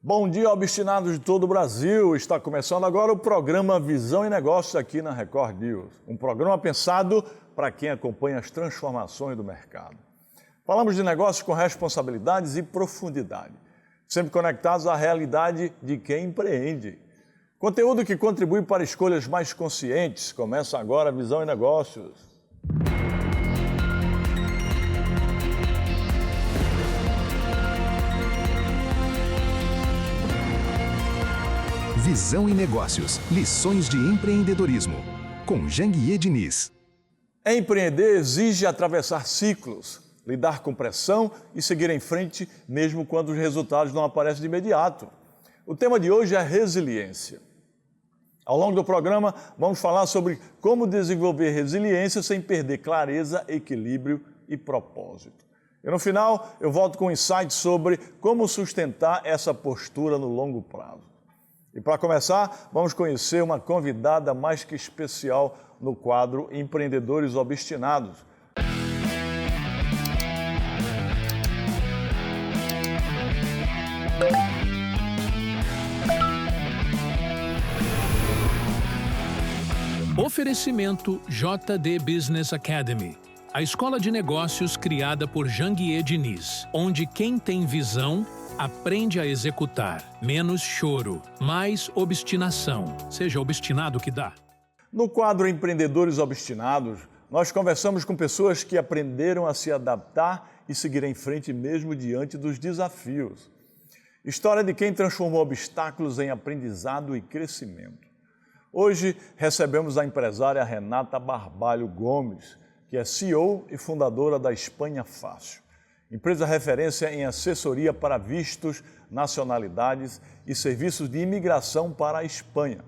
Bom dia, obstinados de todo o Brasil. Está começando agora o programa Visão e Negócios aqui na Record News. Um programa pensado para quem acompanha as transformações do mercado. Falamos de negócios com responsabilidades e profundidade, sempre conectados à realidade de quem empreende. Conteúdo que contribui para escolhas mais conscientes. Começa agora a Visão e Negócios. Visão e Negócios, lições de empreendedorismo, com Janguier Diniz. Empreender exige atravessar ciclos, lidar com pressão e seguir em frente mesmo quando os resultados não aparecem de imediato. O tema de hoje é resiliência. Ao longo do programa, vamos falar sobre como desenvolver resiliência sem perder clareza, equilíbrio e propósito. E no final, eu volto com insights sobre como sustentar essa postura no longo prazo. E para começar, vamos conhecer uma convidada mais que especial no quadro Empreendedores Obstinados. Oferecimento JD Business Academy, a escola de negócios criada por Janguier Diniz, onde quem tem visão aprende a executar. Menos choro, mais obstinação. Seja obstinado que dá. No quadro Empreendedores Obstinados, nós conversamos com pessoas que aprenderam a se adaptar e seguir em frente mesmo diante dos desafios. História de quem transformou obstáculos em aprendizado e crescimento. Hoje recebemos a empresária Renata Barbalho Gomes, que é CEO e fundadora da Espanha Fácil. Empresa referência em assessoria para vistos, nacionalidades e serviços de imigração para a Espanha.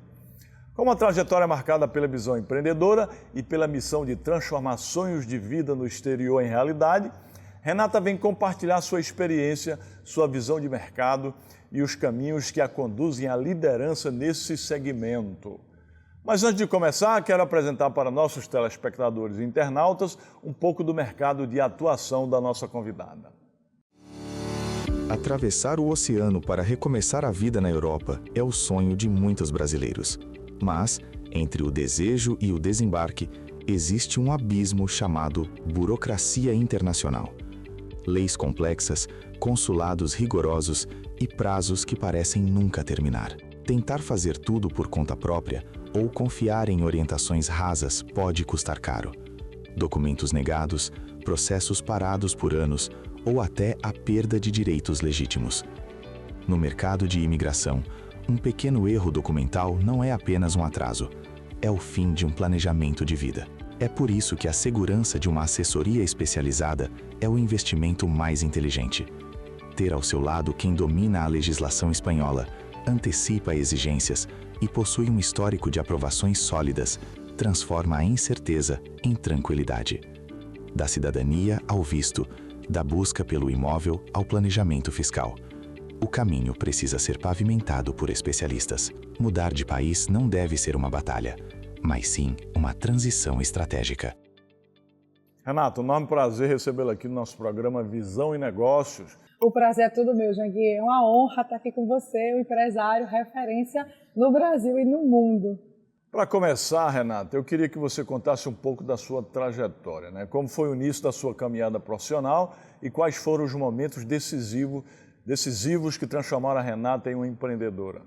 Com uma trajetória marcada pela visão empreendedora e pela missão de transformar sonhos de vida no exterior em realidade, Renata vem compartilhar sua experiência, sua visão de mercado e os caminhos que a conduzem à liderança nesse segmento. Mas antes de começar, quero apresentar para nossos telespectadores e internautas um pouco do mercado de atuação da nossa convidada. Atravessar o oceano para recomeçar a vida na Europa é o sonho de muitos brasileiros. Mas, entre o desejo e o desembarque, existe um abismo chamado burocracia internacional. Leis complexas, consulados rigorosos e prazos que parecem nunca terminar. Tentar fazer tudo por conta própria ou confiar em orientações rasas pode custar caro. Documentos negados, processos parados por anos ou até a perda de direitos legítimos. No mercado de imigração, um pequeno erro documental não é apenas um atraso, é o fim de um planejamento de vida. É por isso que a segurança de uma assessoria especializada é o investimento mais inteligente. Ter ao seu lado quem domina a legislação espanhola, antecipa exigências e possui um histórico de aprovações sólidas, transforma a incerteza em tranquilidade. Da cidadania ao visto, da busca pelo imóvel ao planejamento fiscal. O caminho precisa ser pavimentado por especialistas. Mudar de país não deve ser uma batalha, mas sim uma transição estratégica. Renata, um enorme prazer recebê-la aqui no nosso programa Visão e Negócios. O prazer é todo meu, Janguier. É uma honra estar aqui com você, o empresário referência no Brasil e no mundo. Para começar, Renata, eu queria que você contasse um pouco da sua trajetória, né? Como foi o início da sua caminhada profissional e quais foram os momentos decisivos que transformaram a Renata em uma empreendedora.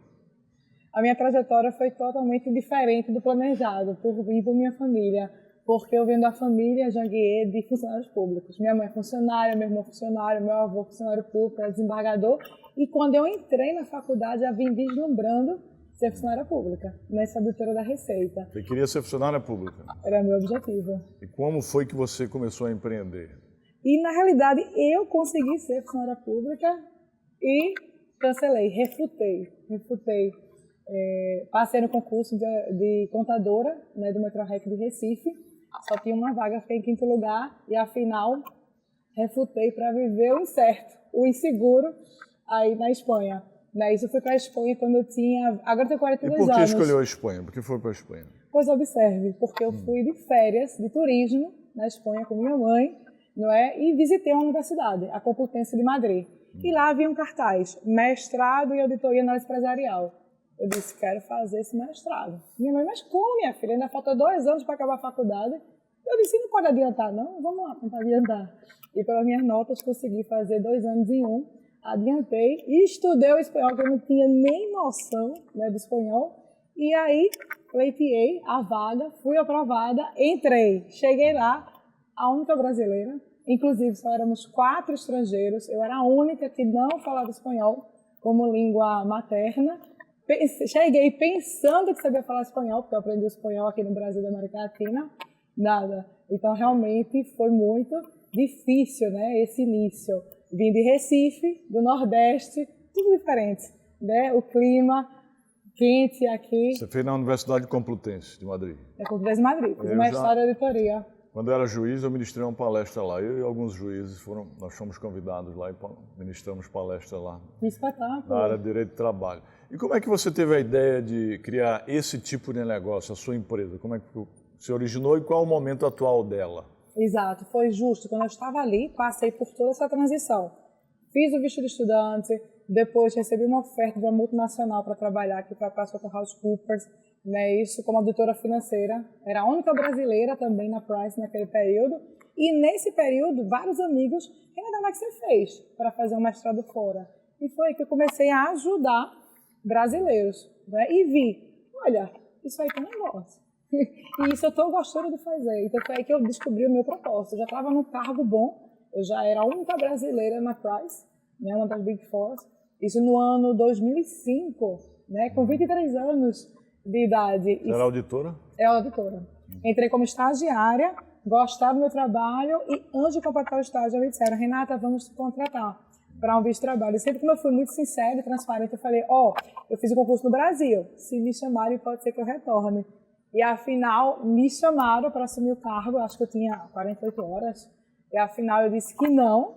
A minha trajetória foi totalmente diferente do planejado, por mim e por minha família, porque eu venho da família Janguier de funcionários públicos. Minha mãe é funcionária, meu irmão é funcionário, meu avô é funcionário público, é desembargador. E quando eu entrei na faculdade, já vim deslumbrando ser funcionária pública, nessa auditora da Receita. Você queria ser funcionária pública? Era meu objetivo. E como foi que você começou a empreender? E, na realidade, eu consegui ser funcionária pública e cancelei, refutei. Passei no concurso de contadora, né, do Metrorec de Recife. Só tinha uma vaga, fiquei em quinto lugar e, afinal, refutei para viver o incerto, o inseguro aí na Espanha. Isso eu fui para a Espanha quando eu tinha... Agora eu tenho 42 anos. E por que escolheu a Espanha? Por que foi para a Espanha? Pois observe, porque eu fui de férias, de turismo, na Espanha com minha mãe, não é? E visitei uma universidade, a Complutense de Madrid. E lá havia um cartaz, mestrado em auditoria e análise empresarial. Eu disse, quero fazer esse mestrado. Minha mãe, mas como, minha filha? Ainda falta 2 anos para acabar a faculdade. Eu disse, não pode adiantar, não? Vamos lá, tentar adiantar. E pelas minhas notas, consegui fazer 2 anos em 1. Adiantei e estudei o espanhol, que eu não tinha nem noção, né, do espanhol. E aí, pleiteei a vaga, fui aprovada, entrei. Cheguei lá, a única brasileira. Inclusive, só éramos 4 estrangeiros. Eu era a única que não falava espanhol como língua materna. Cheguei pensando que sabia falar espanhol, porque eu aprendi espanhol aqui no Brasil da América Latina. Nada. Então, realmente, foi muito difícil, né, esse início. Vim de Recife, do Nordeste, tudo diferente, né? O clima quente aqui. Você fez na Universidade Complutense de Madrid. É Complutense de Madrid, fiz mestrado em auditoria. Quando eu era juiz, eu ministrei uma palestra lá. Eu e alguns juízes nós fomos convidados lá e ministramos palestra lá. Que espetáculo. Na área de direito de trabalho. E como é que você teve a ideia de criar esse tipo de negócio, a sua empresa? Como é que se originou e qual é o momento atual dela? Exato, foi justo. Quando eu estava ali, passei por toda essa transição. Fiz o visto de estudante, depois recebi uma oferta de uma multinacional para trabalhar aqui para a PricewaterhouseCoopers, né, isso como auditora financeira. Era a única brasileira também na Price naquele período. E nesse período, vários amigos, Renata, como é que você fez para fazer um mestrado fora? E foi que eu comecei a ajudar brasileiros, né, e vi, olha, isso aí tem negócio. E isso eu estou gostando de fazer. Então foi aí que eu descobri o meu propósito. Eu já estava num cargo bom, eu já era a única brasileira na Price, né, uma das Big Four. Isso no ano 2005, né, com 23 anos de idade. Você era auditora? É auditora. Entrei como estagiária, gostava do meu trabalho e antes de completar o estágio, me disseram, Renata, vamos te contratar para um visto de trabalho. E sempre como eu fui muito sincera e transparente, eu falei, eu fiz o concurso no Brasil, se me chamarem pode ser que eu retorne. E afinal, me chamaram para assumir o cargo, acho que eu tinha 48 horas, e afinal eu disse que não,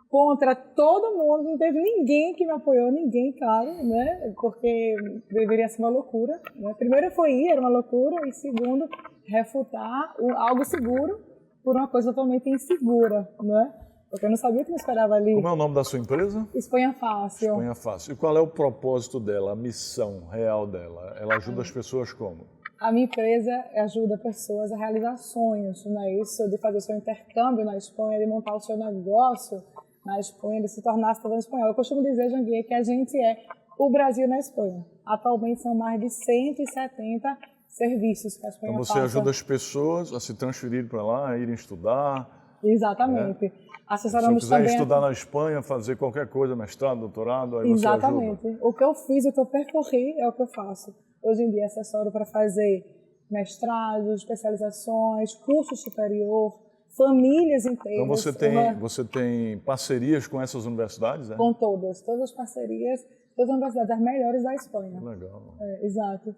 contra todo mundo, não teve ninguém que me apoiou, ninguém, claro, né, porque deveria ser uma loucura, né? Primeiro foi ir, era uma loucura, e segundo, refutar algo seguro por uma coisa totalmente insegura, né, porque eu não sabia o que me esperava ali. Como é o nome da sua empresa? Espanha Fácil. Espanha Fácil. E qual é o propósito dela, a missão real dela? Ela ajuda as pessoas como? A minha empresa ajuda pessoas a realizar sonhos, né? Isso de fazer o seu intercâmbio na Espanha, de montar o seu negócio na Espanha, de se tornar cidadão espanhol. Eu costumo dizer, Janguier, que a gente é o Brasil na Espanha. Atualmente são mais de 170 serviços que a Espanha Então você passa. ajuda as pessoas a se transferir para lá, a irem estudar. Exatamente. Se Assessoramos quiserem também estudar na Espanha, fazer qualquer coisa, mestrado, doutorado, aí Exatamente. você ajuda. O que eu fiz, o que eu percorri é o que eu faço. Hoje em dia assessoro para fazer mestrados, especializações, curso superior, famílias inteiras. Então você tem parcerias com essas universidades, né? Com todas as parcerias, todas as universidades, as melhores da Espanha. Legal. Exato.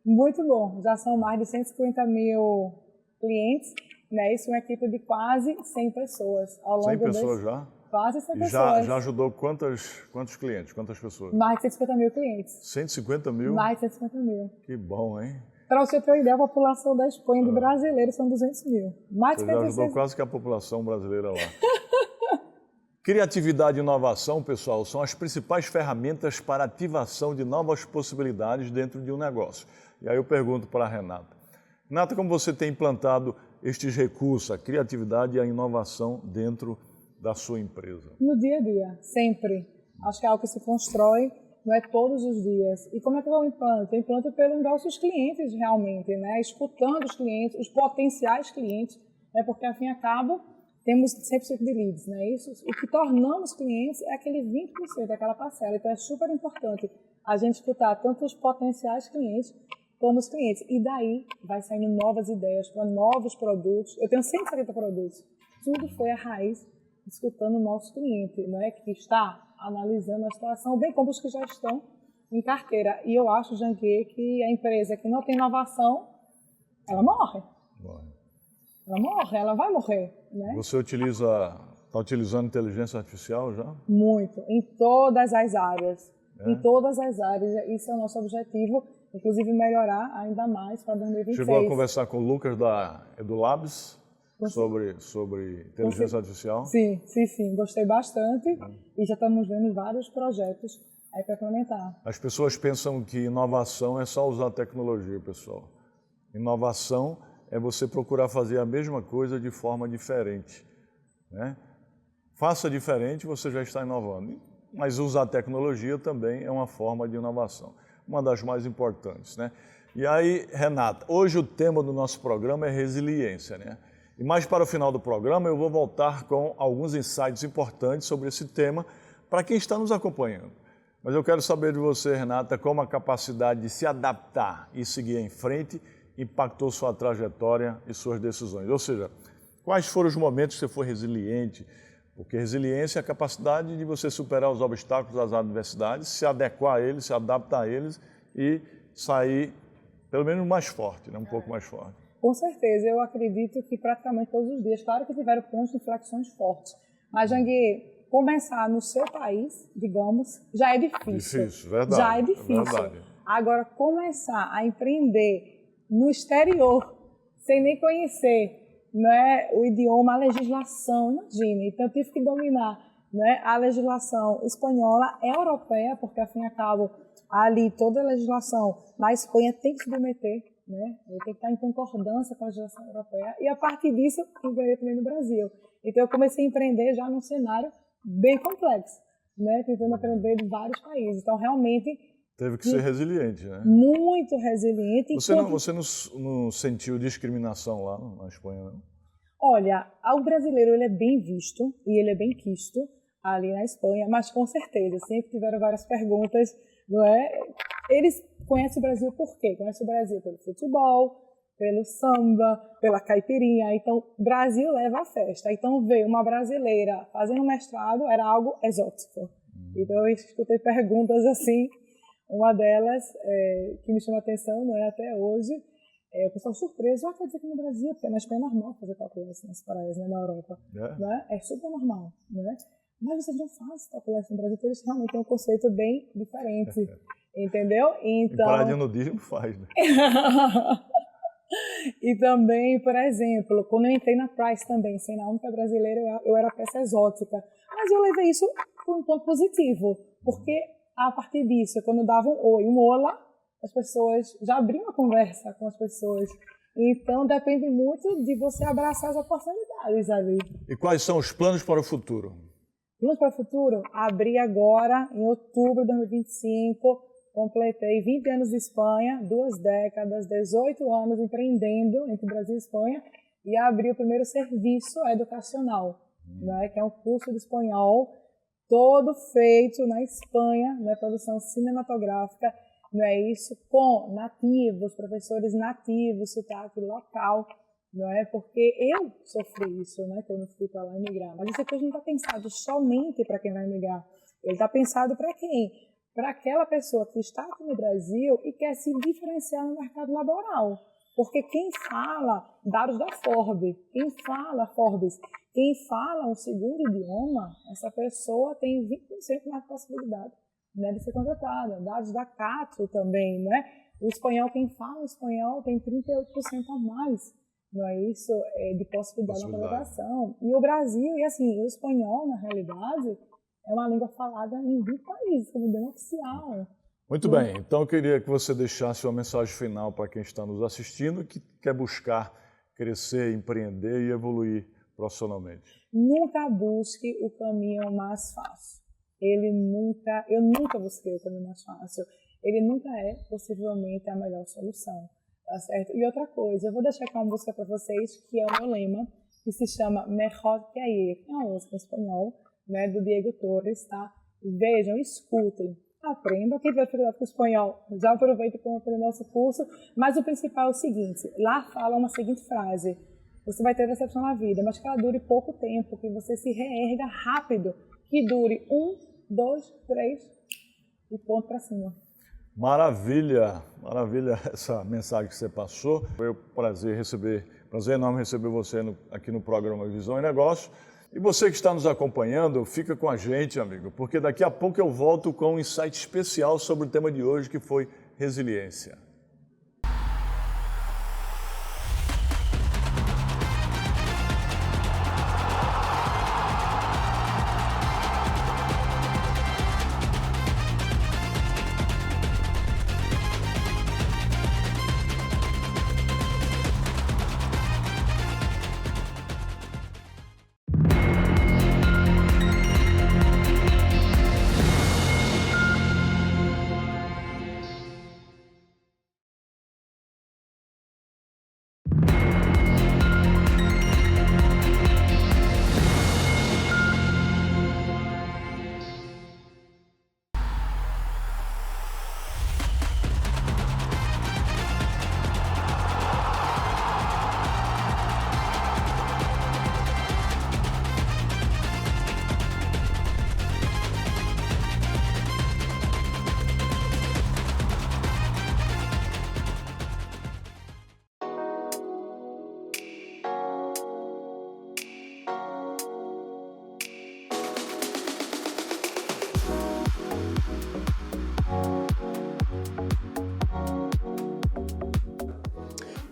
Muito bom. Já são mais de 150 mil clientes, né? Isso é uma equipe de quase 100 pessoas. Ao longo 100 pessoas já? Quase 100 E pessoas. já ajudou quantos clientes, quantas pessoas? Mais de 150 mil clientes. 150 mil? Mais de 150 mil. Que bom, hein? Para você ter uma ideia, a população da Espanha de brasileiros são 200 mil. Mais de Você já 56 ajudou quase que a população brasileira lá. Criatividade e inovação, pessoal, são as principais ferramentas para ativação de novas possibilidades dentro de um negócio. E aí eu pergunto para a Renata. Renata, como você tem implantado estes recursos, a criatividade e a inovação dentro da sua empresa? No dia a dia, sempre. Acho que é algo que se constrói, não é todos os dias. E como é que eu implanto? Eu implanto pelo endosso dos clientes realmente, né? Escutando os clientes, os potenciais clientes, né? Porque, ao fim e ao cabo, temos 100% de leads, né? Isso, o que tornamos clientes é aquele 20%, aquela parcela. Então, é super importante a gente escutar tanto os potenciais clientes como os clientes. E daí vai saindo novas ideias para novos produtos. Eu tenho 170 produtos. Tudo foi a raiz, escutando o nosso cliente, né? Que está analisando a situação, bem como os que já estão em carteira. E eu acho, Janguier, que a empresa que não tem inovação, ela morre. Ela morre, ela vai morrer, né? Você está utilizando inteligência artificial já? Muito, em todas as áreas. Em todas as áreas. Isso é o nosso objetivo, inclusive melhorar ainda mais para 2026. Chegou a conversar com o Lucas da EduLabs? sobre inteligência artificial? Sim, gostei bastante e já estamos vendo vários projetos aí para implementar. As pessoas pensam que inovação é só usar tecnologia, pessoal. Inovação é você procurar fazer a mesma coisa de forma diferente, né? Faça diferente, você já está inovando. Mas usar tecnologia também é uma forma de inovação, uma das mais importantes, né? E aí, Renata, hoje o tema do nosso programa é resiliência, né? E mais para o final do programa eu vou voltar com alguns insights importantes sobre esse tema para quem está nos acompanhando. Mas eu quero saber de você, Renata, como a capacidade de se adaptar e seguir em frente impactou sua trajetória e suas decisões. Ou seja, quais foram os momentos que você foi resiliente? Porque resiliência é a capacidade de você superar os obstáculos, as adversidades, se adequar a eles, se adaptar a eles e sair, pelo menos, mais forte, né? Um pouco mais forte. Com certeza, eu acredito que praticamente todos os dias, claro que tiveram pontos de inflexões fortes, mas, Janguier, começar no seu país, digamos, já é difícil. Difícil, verdade. Já é difícil. Verdade. Agora, começar a empreender no exterior, sem nem conhecer, né, o idioma, a legislação, imagine. Então, eu tive que dominar, né, a legislação espanhola, europeia, porque, ao fim e ao cabo, ali toda a legislação na Espanha tem que se submeter, né, tem que estar em concordância com a legislação europeia, e a partir disso, empreender também no Brasil. Então, eu comecei a empreender já num cenário bem complexo, né, tentando aprender de vários países. Então, realmente... Teve que ser resiliente, né? Muito resiliente. Você não sentiu discriminação lá na Espanha, não? Olha, o brasileiro ele é bem visto e ele é bem quisto ali na Espanha, mas com certeza, sempre tiveram várias perguntas, não é? Eles conhecem o Brasil por quê? Conhecem o Brasil pelo futebol, pelo samba, pela caipirinha. Então, o Brasil leva a festa. Então, ver uma brasileira fazendo mestrado era algo exótico. Então, eu escutei perguntas assim. Uma delas, que me chama a atenção, não é, até hoje, o pessoal surpreso, quer dizer que no Brasil, porque na Espanha é normal fazer calculação nas praias, né, na Europa, né? É super normal, né? Mas vocês não fazem calculação no Brasil, porque eles realmente têm um conceito bem diferente, entendeu? Então... Em praia de nudismo faz, né? E também, por exemplo, quando eu entrei na Price também, sendo a única brasileira, eu era peça exótica, mas eu levei isso por um ponto positivo, porque a partir disso, quando davam um olá, as pessoas já abriam a conversa com as pessoas. Então, depende muito de você abraçar as oportunidades ali. E quais são os planos para o futuro? Planos para o futuro? Abri agora, em outubro de 2025, completei 20 anos de Espanha, 2 décadas, 18 anos empreendendo entre Brasil e Espanha, e abri o primeiro serviço educacional, né, que é um curso de espanhol, todo feito na Espanha, né, produção cinematográfica, não é isso, com nativos, professores nativos, sotaque local, não é? Porque eu sofri isso, né, quando fui para lá emigrar. Mas esse aqui não está pensado somente para quem vai emigrar, ele está pensado para quem? Para aquela pessoa que está aqui no Brasil e quer se diferenciar no mercado laboral. Porque quem fala, dados da Forbes, quem fala um segundo idioma, essa pessoa tem 20% mais possibilidade, né, de ser contratada. Dados da Cato também, né? O espanhol, quem fala espanhol tem 38% a mais, não é isso? De possibilidade de contratação. E o Brasil, e assim, o espanhol, na realidade, é uma língua falada em 20 países, como idioma oficial. Muito bem, então eu queria que você deixasse uma mensagem final para quem está nos assistindo, que quer buscar crescer, empreender e evoluir profissionalmente. Nunca busque o caminho mais fácil. Eu nunca busquei o caminho mais fácil. Ele nunca é, possivelmente, a melhor solução, tá certo? E outra coisa, eu vou deixar aqui uma música para vocês, que é o meu lema, que se chama Mejor que Ayer. É uma música em espanhol, né, do Diego Torres, tá? Vejam, escutem. Aprendam, quem tiver dificuldade com o espanhol, já aproveita para aprender o nosso curso, mas o principal é o seguinte, lá fala uma seguinte frase, você vai ter decepção na vida, mas que ela dure pouco tempo, que você se reerga rápido, que dure 1, 2, 3 e ponto para cima. Maravilha, maravilha essa mensagem que você passou, foi um prazer enorme receber você aqui no programa Visão e Negócio. E você que está nos acompanhando, fica com a gente, amigo, porque daqui a pouco eu volto com um insight especial sobre o tema de hoje, que foi resiliência.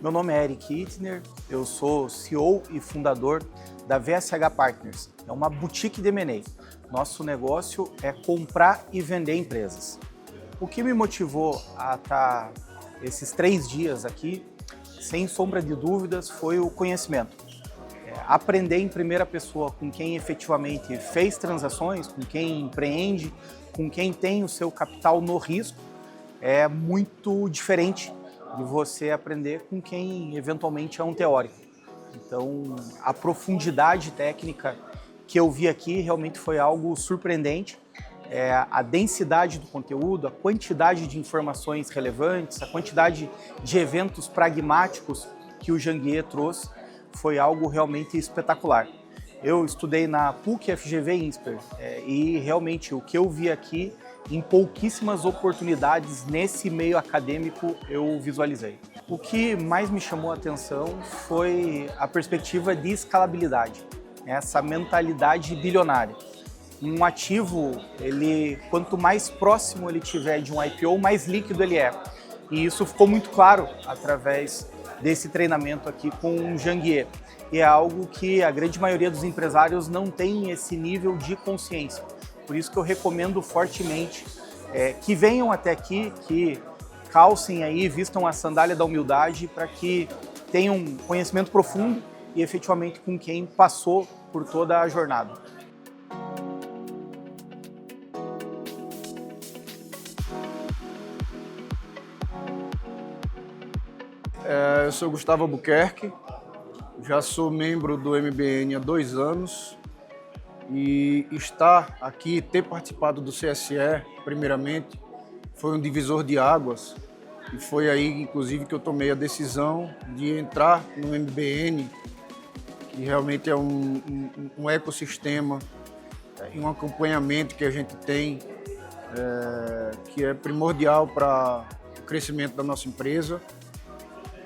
Meu nome é Eric Ittner, eu sou CEO e fundador da VSH Partners. É uma boutique de M&A. Nosso negócio é comprar e vender empresas. O que me motivou a estar esses 3 dias aqui, sem sombra de dúvidas, foi o conhecimento. Aprender em primeira pessoa com quem efetivamente fez transações, com quem empreende, com quem tem o seu capital no risco, é muito diferente de você aprender com quem eventualmente é um teórico. Então, a profundidade técnica que eu vi aqui realmente foi algo surpreendente. A densidade do conteúdo, a quantidade de informações relevantes, a quantidade de eventos pragmáticos que o Janguier trouxe foi algo realmente espetacular. Eu estudei na PUC FGV INSPER e realmente o que eu vi aqui, em pouquíssimas oportunidades nesse meio acadêmico, eu visualizei. O que mais me chamou a atenção foi a perspectiva de escalabilidade, essa mentalidade bilionária. Um ativo, quanto mais próximo ele tiver de um IPO, mais líquido ele é. E isso ficou muito claro através desse treinamento aqui com o Janguier. E é algo que a grande maioria dos empresários não tem esse nível de consciência. Por isso que eu recomendo fortemente que venham até aqui, que calcem aí, vistam a sandália da humildade para que tenham conhecimento profundo e efetivamente com quem passou por toda a jornada. Eu sou Gustavo Albuquerque, já sou membro do MBN há 2 anos e estar aqui, ter participado do CSE, primeiramente, foi um divisor de águas e foi aí, inclusive, que eu tomei a decisão de entrar no MBN, que realmente é um ecossistema e um acompanhamento que a gente tem, que é primordial para o crescimento da nossa empresa.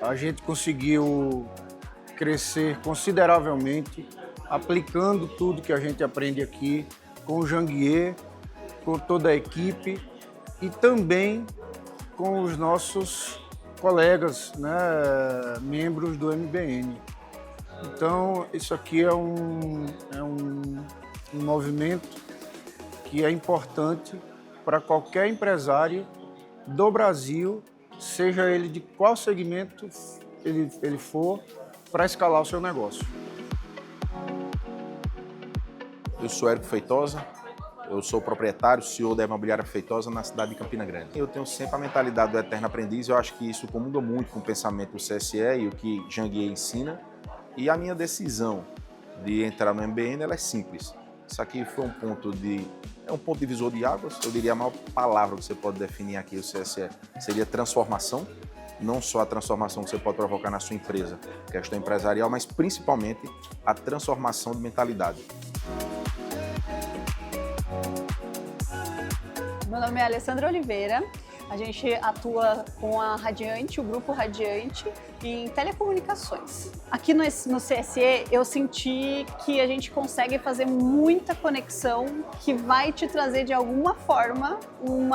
A gente conseguiu crescer consideravelmente, aplicando tudo que a gente aprende aqui com o Janguier, com toda a equipe e também com os nossos colegas, né, membros do MBN. Então, isso aqui é um movimento que é importante para qualquer empresário do Brasil, seja ele de qual segmento ele for, para escalar o seu negócio. Eu sou Érico Feitosa, eu sou proprietário, CEO da Imobiliária Feitosa na cidade de Campina Grande. Eu tenho sempre a mentalidade do eterno aprendiz, eu acho que isso comunga muito com o pensamento do CSE e o que Janguier ensina. E a minha decisão de entrar no MBN ela é simples. Isso aqui foi um ponto divisor de águas. Eu diria a maior palavra que você pode definir aqui, o CSE, seria transformação. Não só a transformação que você pode provocar na sua empresa, questão empresarial, mas principalmente a transformação de mentalidade. Meu nome é Alessandra Oliveira. A gente atua com a Radiante, o Grupo Radiante, em telecomunicações. Aqui no CSE, eu senti que a gente consegue fazer muita conexão que vai te trazer, de alguma forma, um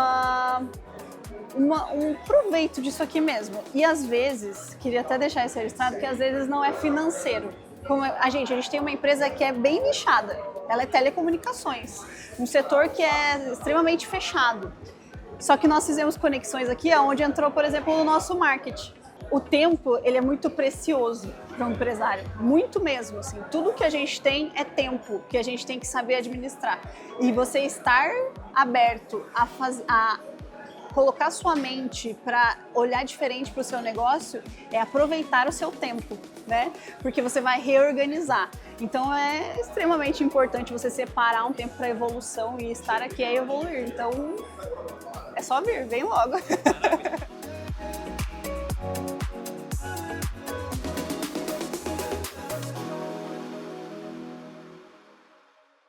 proveito disso aqui mesmo. E às vezes, queria até deixar isso registrado, que às vezes não é financeiro. Como a gente tem uma empresa que é bem nichada, ela é telecomunicações, um setor que é extremamente fechado. Só que nós fizemos conexões aqui, onde entrou, por exemplo, o nosso marketing. O tempo, ele é muito precioso para um empresário, muito mesmo, assim. Tudo que a gente tem é tempo, que a gente tem que saber administrar. E você estar aberto a colocar sua mente para olhar diferente para o seu negócio é aproveitar o seu tempo, né? Porque você vai reorganizar. Então é extremamente importante você separar um tempo para evolução e estar aqui é evoluir. Então é só vir, vem logo.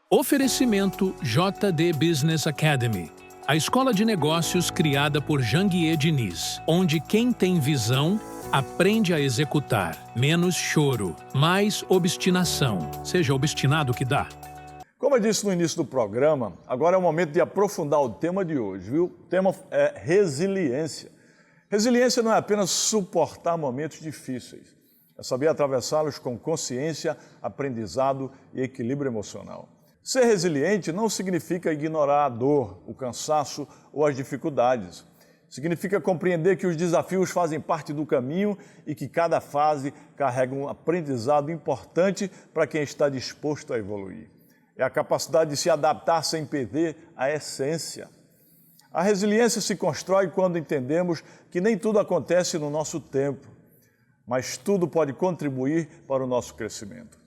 Oferecimento JD Business Academy, a escola de negócios criada por Janguier Diniz, onde quem tem visão aprende a executar. Menos choro, mais obstinação. Seja obstinado que dá. Como eu disse no início do programa, agora é o momento de aprofundar o tema de hoje, viu? O tema é resiliência. Resiliência não é apenas suportar momentos difíceis, é saber atravessá-los com consciência, aprendizado e equilíbrio emocional. Ser resiliente não significa ignorar a dor, o cansaço ou as dificuldades. Significa compreender que os desafios fazem parte do caminho e que cada fase carrega um aprendizado importante para quem está disposto a evoluir. É a capacidade de se adaptar sem perder a essência. A resiliência se constrói quando entendemos que nem tudo acontece no nosso tempo, mas tudo pode contribuir para o nosso crescimento.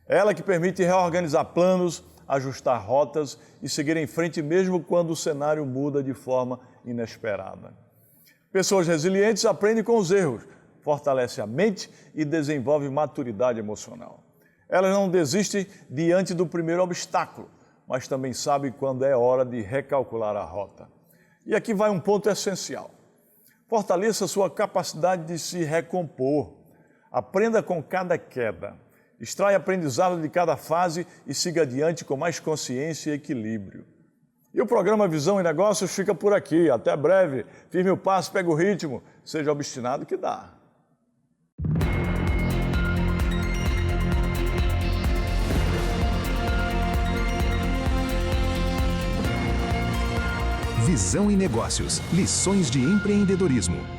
É ela que permite reorganizar planos, ajustar rotas e seguir em frente mesmo quando o cenário muda de forma inesperada. Pessoas resilientes aprendem com os erros, fortalecem a mente e desenvolvem maturidade emocional. Elas não desistem diante do primeiro obstáculo, mas também sabem quando é hora de recalcular a rota. E aqui vai um ponto essencial. Fortaleça sua capacidade de se recompor. Aprenda com cada queda. Extraia aprendizado de cada fase e siga adiante com mais consciência e equilíbrio. E o programa Visão e Negócios fica por aqui. Até breve. Firme o passo, pega o ritmo. Seja obstinado que dá. Visão e Negócios. Lições de empreendedorismo.